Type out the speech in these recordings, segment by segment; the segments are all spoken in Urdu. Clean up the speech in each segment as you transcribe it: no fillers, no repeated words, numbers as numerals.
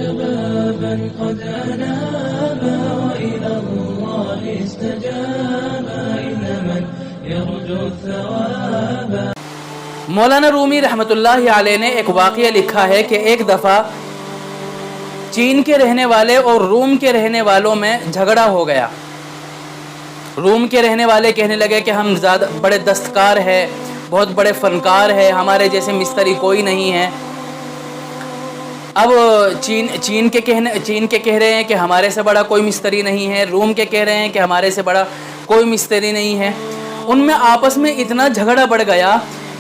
شبابا قد أنابا وإلى الله استجابا إن من يرجو الثواب. مولانا رومی رحمۃ اللہ علیہ نے ایک واقعہ لکھا ہے کہ ایک دفعہ چین کے رہنے والے اور روم کے رہنے والوں میں جھگڑا ہو گیا. روم کے رہنے والے کہنے لگے کہ ہم زیادہ بڑے دستکار ہیں، بہت بڑے فنکار ہیں، ہمارے جیسے مستری کوئی نہیں ہے. اب چین کے کہہ رہے ہیں کہ ہمارے سے بڑا کوئی مستری نہیں ہے، روم کے کہہ رہے ہیں کہ ہمارے سے بڑا کوئی مستری نہیں ہے. ان میں آپس میں اتنا جھگڑا بڑھ گیا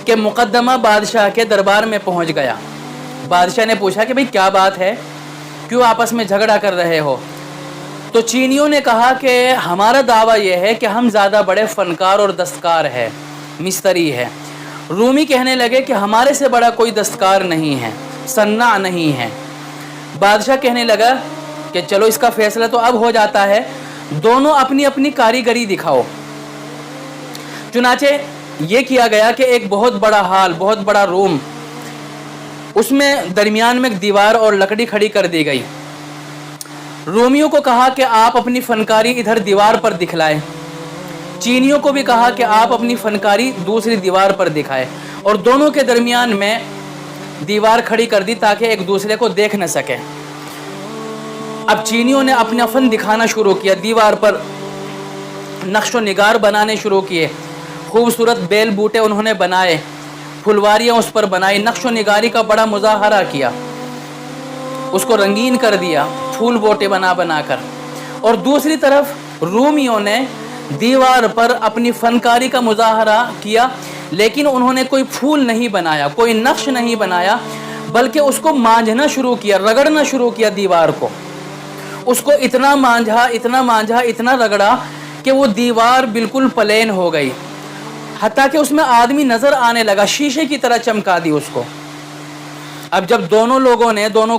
کہ مقدمہ بادشاہ کے دربار میں پہنچ گیا. بادشاہ نے پوچھا کہ بھئی کیا بات ہے، کیوں آپس میں جھگڑا کر رہے ہو؟ تو چینیوں نے کہا کہ ہمارا دعویٰ یہ ہے کہ ہم زیادہ بڑے فنکار اور دستکار ہیں، مستری ہے. رومی کہنے لگے کہ ہمارے سے بڑا کوئی دستکار نہیں ہے، صناع نہیں ہے. بادشاہ کہنے لگا کہ چلو اس کا فیصلہ تو اب ہو جاتا ہے، دونوں اپنی اپنی کاریگری دکھاؤ. چنانچہ یہ کیا گیا کہ ایک بہت بڑا ہال، بہت بڑا روم، اس میں درمیان میں ایک دیوار اور لکڑی کھڑی کر دی گئی. رومیوں کو کہا کہ آپ اپنی فنکاری ادھر دیوار پر دکھلائیں، چینیوں کو بھی کہا کہ آپ اپنی فنکاری دوسری دیوار پر دکھائیں، اور دونوں کے درمیان میں دیوار کھڑی کر دی تاکہ ایک دوسرے کو دیکھ نہ سکے. اب چینیوں نے اپنا فن دکھانا شروع کیا، دیوار پر نقش و نگار بنانے شروع کیے، خوبصورت بیل بوٹے انہوں نے بنائے، پھلواریاں اس پر بنائی، نقش و نگاری کا بڑا مظاہرہ کیا، اس کو رنگین کر دیا پھول بوٹے بنا کر. اور دوسری طرف رومیوں نے دیوار پر اپنی فنکاری کا مظاہرہ کیا، لیکن انہوں نے کوئی پھول نہیں بنایا، کوئی نقش نہیں بنایا، بلکہ اس کو مانجھنا شروع کیا، رگڑنا شروع کیا دیوار کو. اس کو اتنا مانجھا اتنا رگڑا کہ وہ دیوار بالکل پلین ہو گئی، حتیٰ کہ اس میں آدمی نظر آنے لگا، شیشے کی طرح چمکا دی اس کو. اب جب دونوں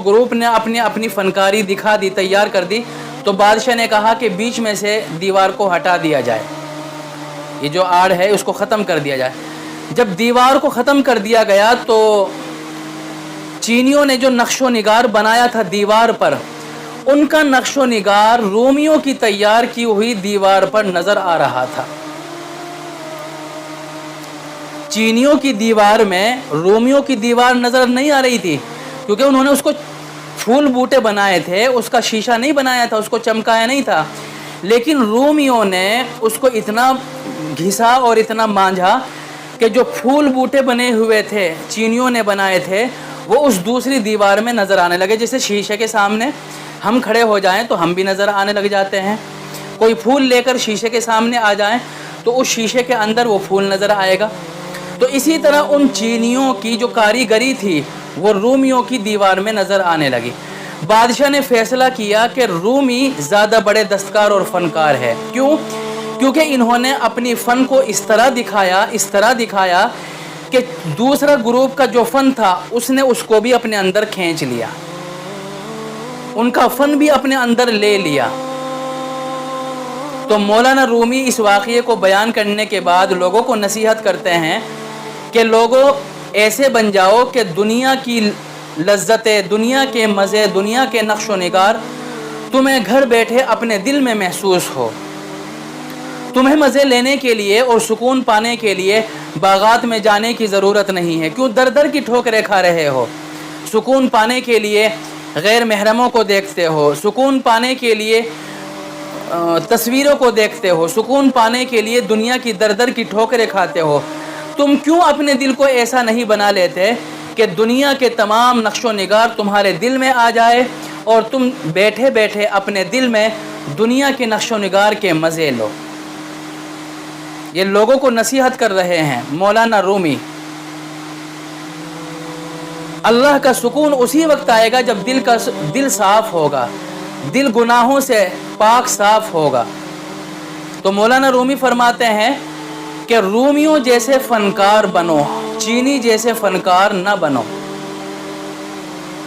گروپ نے اپنی فنکاری دکھا دی، تیار کر دی، تو بادشاہ نے کہا کہ بیچ میں سے دیوار کو ہٹا دیا جائے، یہ جو آڑ ہے اس کو ختم کر دیا جائے. جب دیوار کو ختم کر دیا گیا تو چینیوں نے جو نقش و نگار بنایا تھا دیوار پر، ان کا نقش و نگار رومیوں کی تیار کی ہوئی دیوار پر نظر آ رہا تھا. چینیوں کی دیوار میں رومیوں کی دیوار نظر نہیں آ رہی تھی، کیونکہ انہوں نے اس کو پھول بوٹے بنائے تھے، اس کا شیشہ نہیں بنایا تھا، اس کو چمکایا نہیں تھا. لیکن رومیوں نے اس کو اتنا گھسا اور اتنا مانجھا کہ جو پھول بوٹے بنے ہوئے تھے چینیوں نے بنائے تھے، وہ اس دوسری دیوار میں نظر آنے لگے. جیسے شیشے کے سامنے ہم کھڑے ہو جائیں تو ہم بھی نظر آنے لگ جاتے ہیں، کوئی پھول لے کر شیشے کے سامنے آ جائیں تو اس شیشے کے اندر وہ پھول نظر آئے گا. تو اسی طرح ان چینیوں کی جو کاریگری تھی وہ رومیوں کی دیوار میں نظر آنے لگی. بادشاہ نے فیصلہ کیا کہ رومی زیادہ بڑے دستکار اور فنکار ہے. کیونکہ انہوں نے اپنی فن کو اس طرح دکھایا کہ دوسرا گروپ کا جو فن تھا اس نے اس کو بھی اپنے اندر کھینچ لیا، ان کا فن بھی اپنے اندر لے لیا. تو مولانا رومی اس واقعے کو بیان کرنے کے بعد لوگوں کو نصیحت کرتے ہیں کہ لوگوں ایسے بن جاؤ کہ دنیا کی لذتیں، دنیا کے مزے، دنیا کے نقش و نگار تمہیں گھر بیٹھے اپنے دل میں محسوس ہو. تمہیں مزے لینے کے لیے اور سکون پانے کے لیے باغات میں جانے کی ضرورت نہیں ہے. کیوں در کی ٹھوکریں کھا رہے ہو؟ سکون پانے کے لیے غیر محرموں کو دیکھتے ہو، سکون پانے کے لیے تصویروں کو دیکھتے ہو، سکون پانے کے لیے دنیا کی در کی ٹھوکریں کھاتے ہو. تم کیوں اپنے دل کو ایسا نہیں بنا لیتے کہ دنیا کے تمام نقش و نگار تمہارے دل میں آ جائے اور تم بیٹھے بیٹھے اپنے دل میں دنیا کے نقش و نگار کے مزے لو. یہ لوگوں کو نصیحت کر رہے ہیں مولانا رومی. اللہ کا سکون اسی وقت آئے گا جب دل صاف ہوگا، دل گناہوں سے پاک صاف ہوگا. تو مولانا رومی فرماتے ہیں کہ رومیوں جیسے فنکار بنو، چینی جیسے فنکار نہ بنو.